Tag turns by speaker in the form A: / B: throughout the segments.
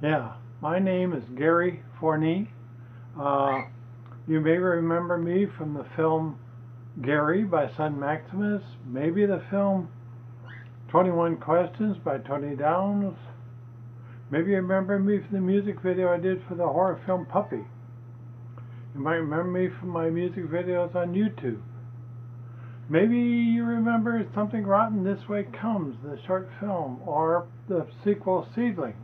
A: Yeah, my name is Gary Forney. Uh, you may remember me from the film Gary by Son Maximus, maybe the film 21 Questions by Tony Downs. Maybe you remember me from the music video I did for the horror film Puppy. You might remember me from my music videos on YouTube. Maybe you remember Something Rotten This Way Comes, the short film, or the sequel Seedling.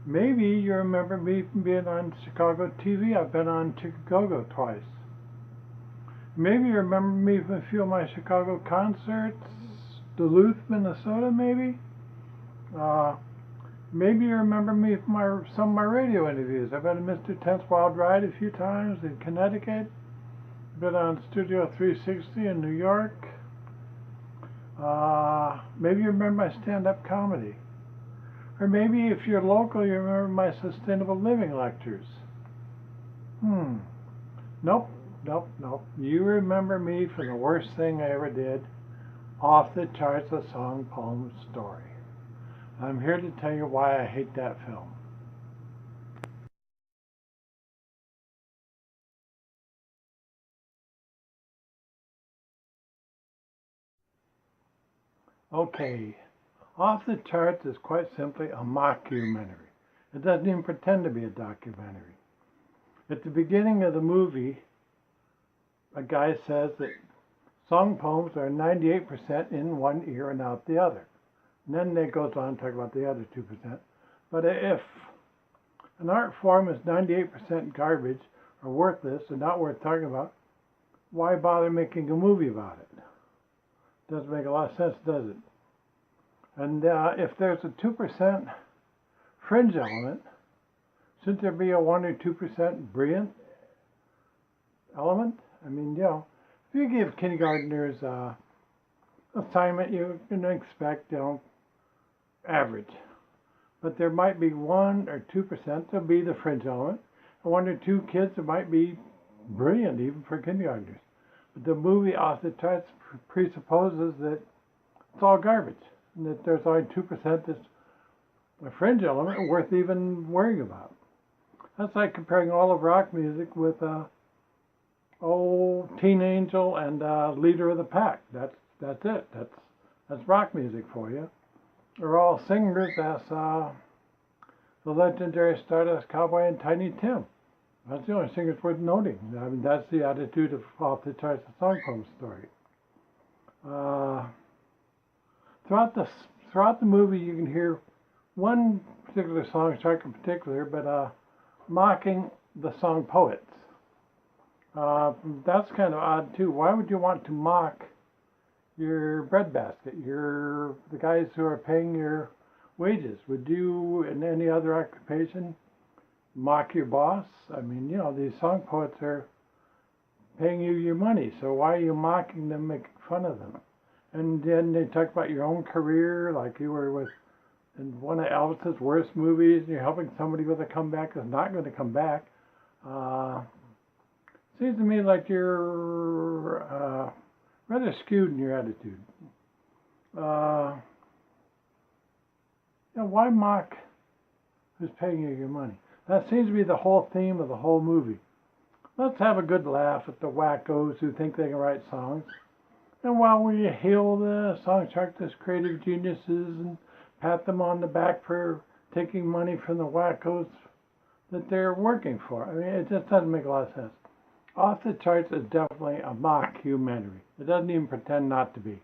A: Maybe you remember me from being on Chicago TV. I've been on Chicago twice. Maybe you remember me from a few of my Chicago concerts, Duluth, Minnesota, maybe. Maybe you remember me from some of my radio interviews. I've been to Mr. Ten's Wild Ride a few times in Connecticut. I've been on Studio 360 in New York. Maybe you remember my stand-up comedy. Or maybe if you're local, you remember my sustainable living lectures. Nope. You remember me for the worst thing I ever did, Off the Charts, a song, poem, story. I'm here to tell you why I hate that film. Okay, Off the Charts is quite simply a mockumentary. It doesn't even pretend to be a documentary. At the beginning of the movie, a guy says that song poems are 98% in one ear and out the other. And then it goes on to talk about the other 2%. But if an art form is 98% garbage or worthless and not worth talking about, why bother making a movie about it? Doesn't make a lot of sense, does it? And if there's a 2% fringe element, shouldn't there be a 1 or 2% brilliant element? I mean, if you give kindergartners assignment, you can expect, average. But there might be 1 or 2% that'll be the fringe element, and 1 or 2 kids that might be brilliant even for kindergartners. But the movie Off the Charts presupposes that it's all garbage, and that there's only 2% that's a fringe element worth even worrying about. That's like comparing all of rock music with Teen Angel and Leader of the Pack. That's it. That's rock music for you. They're all singers. That's the legendary Stardust Cowboy and Tiny Tim. That's the only singers worth noting. I mean, that's the attitude of Off the Charts, a song poem story. Throughout the movie, you can hear one particular song, strike in particular, but mocking the song poets. That's kind of odd too. Why would you want to mock your breadbasket, the guys who are paying your wages? Would you, in any other occupation, mock your boss? I mean, these song poets are paying you your money, so why are you mocking them, making fun of them? And then they talk about your own career, like you were in one of Elvis's worst movies, and you're helping somebody with a comeback that's not going to come back. Seems to me like you're rather skewed in your attitude. Why mock who's paying you your money? That seems to be the whole theme of the whole movie. Let's have a good laugh at the wackos who think they can write songs. And while we hail the song chart as creative geniuses and pat them on the back for taking money from the wackos that they're working for. I mean, it just doesn't make a lot of sense. Off the Charts is definitely a mockumentary. It doesn't even pretend not to be.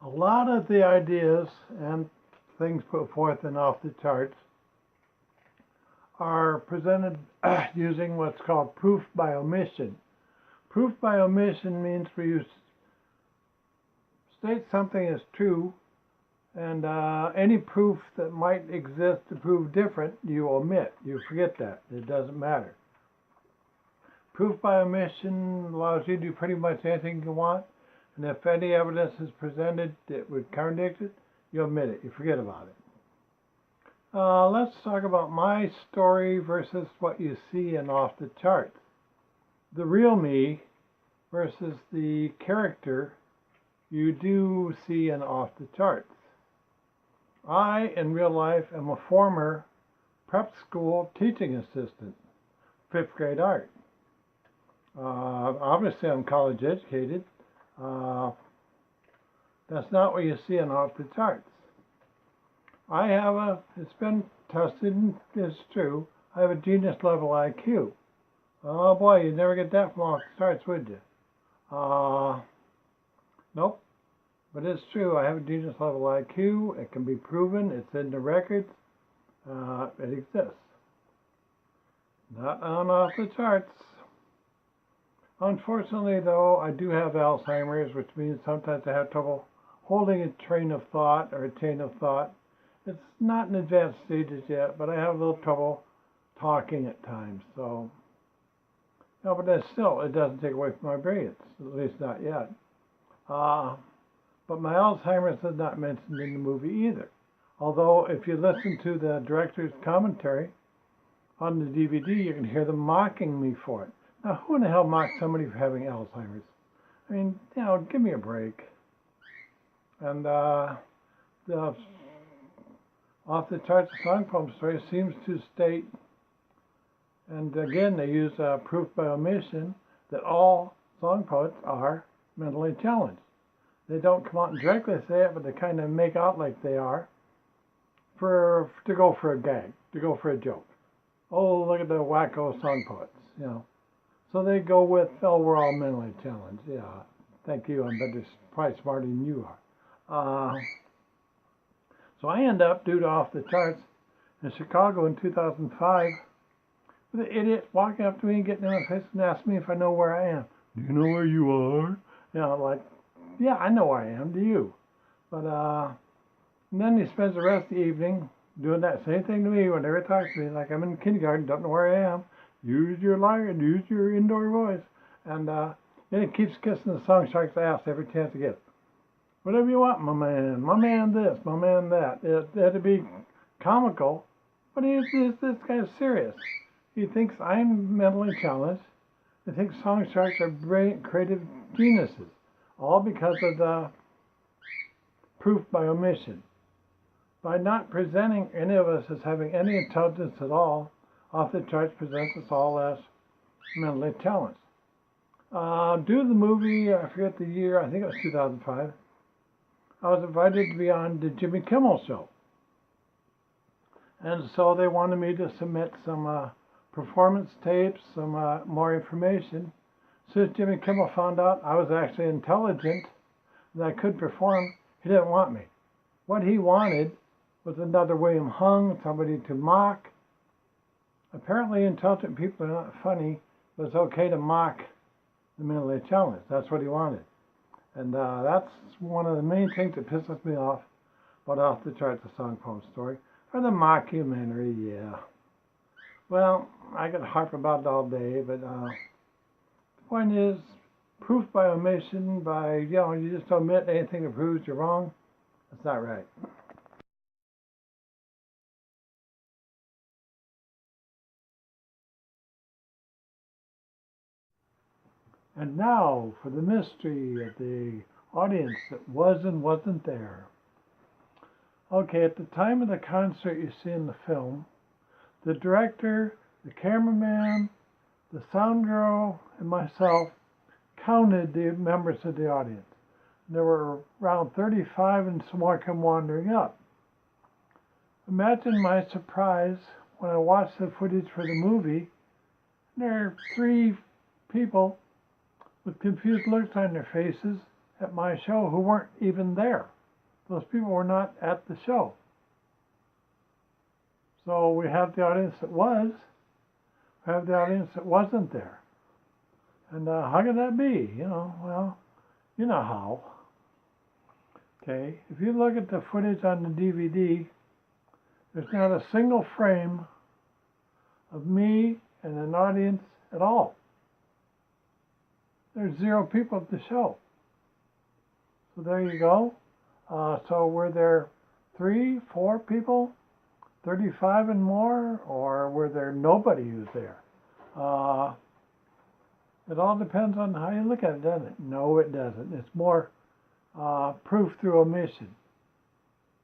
A: A lot of the ideas and things put forth in Off the Charts are presented using what's called proof by omission. Proof by omission means where you state something is true, and any proof that might exist to prove different, you omit. You forget that. It doesn't matter. Proof by omission allows you to do pretty much anything you want, and if any evidence is presented that would contradict it, you omit it. You forget about it. Let's talk about my story versus what you see in Off the Charts. The real me versus the character you do see in Off the Charts. I, in real life, am a former prep school teaching assistant, 5th grade art. Obviously, I'm college educated. That's not what you see in Off the Charts. It's been tested and it's true, I have a genius level IQ. Oh boy, you'd never get that from Off the Charts, would you? Nope. But it's true, I have a genius level IQ. It can be proven, it's in the records. It exists. Not on Off the Charts. Unfortunately, though, I do have Alzheimer's, which means sometimes I have trouble holding a train of thought or a chain of thought. It's not in advanced stages yet, but I have a little trouble talking at times. So, no, but it doesn't take away from my brilliance, at least not yet. But my Alzheimer's is not mentioned in the movie either. Although, if you listen to the director's commentary on the DVD, you can hear them mocking me for it. Now, who in the hell mocks somebody for having Alzheimer's? I mean, give me a break. And the Off the Charts song poem story seems to state, and again, they use proof by omission, that all song poets are mentally challenged. They don't come out and directly say it, but they kind of make out like they are to go for a gag, to go for a joke. Oh, look at the wacko song poets, So they go with, oh, we're all mentally challenged. Yeah, thank you. I'm better, probably smarter than you are. So I end up, due to Off the Charts, in Chicago in 2005, with an idiot walking up to me, getting in my face and asking me if I know where I am. Do you know where you are? Like, yeah, I know where I am. Do you? But and then he spends the rest of the evening doing that same thing to me whenever he talks to me, like I'm in kindergarten, don't know where I am. Use your language, use your indoor voice. And then he keeps kissing the song shark's ass every chance he gets. Whatever you want, my man this, my man that. It'd be comical, but this guy's serious. He thinks I'm mentally challenged. He thinks song sharks are brilliant, creative geniuses, all because of the proof by omission. By not presenting any of us as having any intelligence at all, Off the Charts presents us all as mentally challenged. Due to the movie, I forget the year, I think it was 2005, I was invited to be on the Jimmy Kimmel Show. And so they wanted me to submit some performance tapes, some more information. As soon as Jimmy Kimmel found out I was actually intelligent, that I could perform, he didn't want me. What he wanted was another William Hung, somebody to mock. Apparently intelligent people are not funny, but it's okay to mock the mentally challenged. That's what he wanted. And that's one of the main things that pisses me off about Off the Charts, the song poem story, or the mockumentary, yeah. Well, I could harp about it all day, but the point is, proof by omission, you just omit anything that proves you're wrong, that's not right. And now for the mystery of the audience that was and wasn't there. Okay, at the time of the concert you see in the film, the director, the cameraman, the sound girl, and myself counted the members of the audience. There were around 35 and some more come wandering up. Imagine my surprise when I watched the footage for the movie. There are 3 people with confused looks on their faces at my show who weren't even there. Those people were not at the show. So we have the audience that was, we have the audience that wasn't there. And how can that be? Well, you know how. Okay, if you look at the footage on the DVD, there's not a single frame of me and an audience at all. There's 0 people at the show. So there you go. So were there 3, 4 people, 35 and more, or were there nobody who's there? It all depends on how you look at it, doesn't it? No, it doesn't. It's more proof through omission.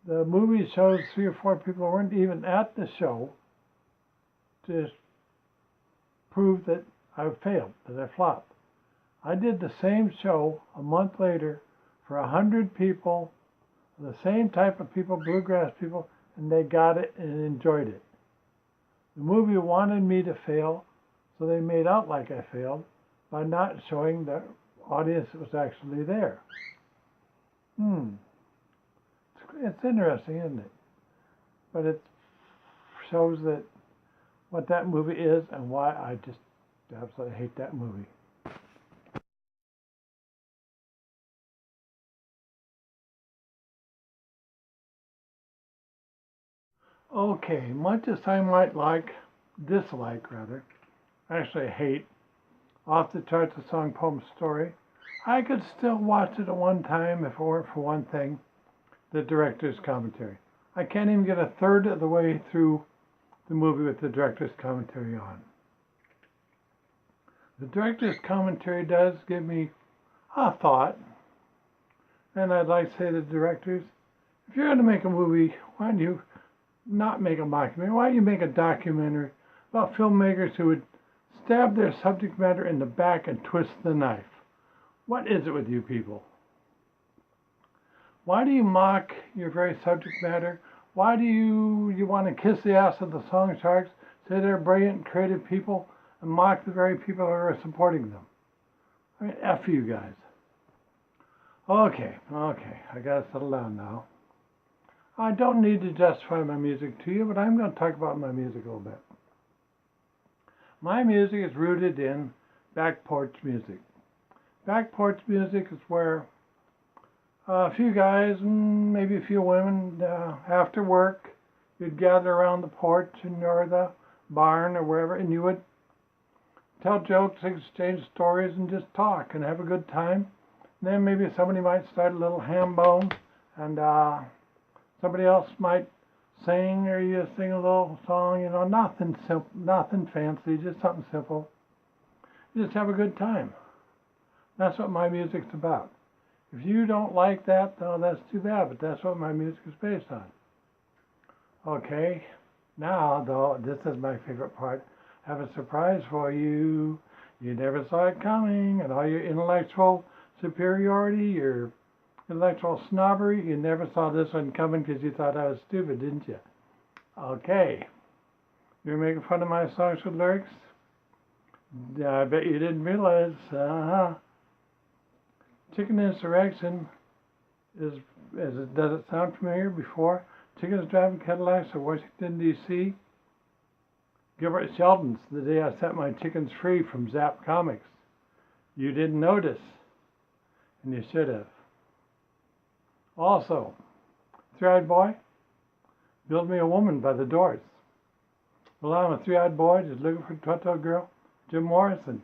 A: The movie shows 3 or 4 people who weren't even at the show to prove that I failed, that I flopped. I did the same show a month later for 100 people, the same type of people, bluegrass people, and they got it and enjoyed it. The movie wanted me to fail, so they made out like I failed by not showing the audience that was actually there. It's interesting, isn't it? But it shows that what that movie is and why I just absolutely hate that movie. Okay, much as I might dislike rather, actually hate, off the charts a song, poem, story, I could still watch it at one time if it weren't for one thing, the director's commentary. I can't even get a third of the way through the movie with the director's commentary on. The director's commentary does give me a thought, and I'd like to say to the directors, if you're going to make a movie, why don't you not make a mockumentary? Why don't you make a documentary about filmmakers who would stab their subject matter in the back and twist the knife? What is it with you people? Why do you mock your very subject matter? Why do you want to kiss the ass of the song sharks, say they're brilliant, creative people, and mock the very people who are supporting them? I mean, F you guys. Okay, I gotta settle down now. I don't need to justify my music to you, but I'm going to talk about my music a little bit. My music is rooted in back porch music. Back porch music is where a few guys and maybe a few women after work, you'd gather around the porch or the barn or wherever, and you would tell jokes, exchange stories, and just talk and have a good time. And then maybe somebody might start a little ham bone, and somebody else might sing, or you sing a little song, nothing simple, nothing fancy, just something simple. You just have a good time. That's what my music's about. If you don't like that, no, that's too bad, but that's what my music is based on. Okay, now though, this is my favorite part. I have a surprise for you. You never saw it coming, and all your intellectual superiority, your intellectual snobbery, you never saw this one coming because you thought I was stupid, didn't you? Okay. You're making fun of my songs with lyrics? I bet you didn't realize. Chicken insurrection does it sound familiar before? Chickens driving Cadillacs to Washington, D.C. Gilbert Sheldon's The Day I Set My Chickens Free from Zap Comics. You didn't notice, and you should have. Also, Three-Eyed Boy, Build Me a Woman by The Doors. Well, I'm a three-eyed boy just looking for a Toto girl, Jim Morrison.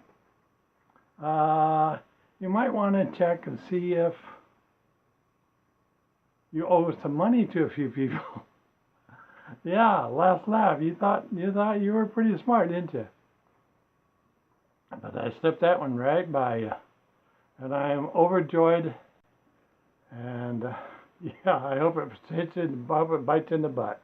A: You might want to check and see if you owe some money to a few people. Yeah, last laugh. You thought you were pretty smart, didn't you? But I slipped that one right by you. And I am overjoyed. And yeah, I hope it bites in the butt.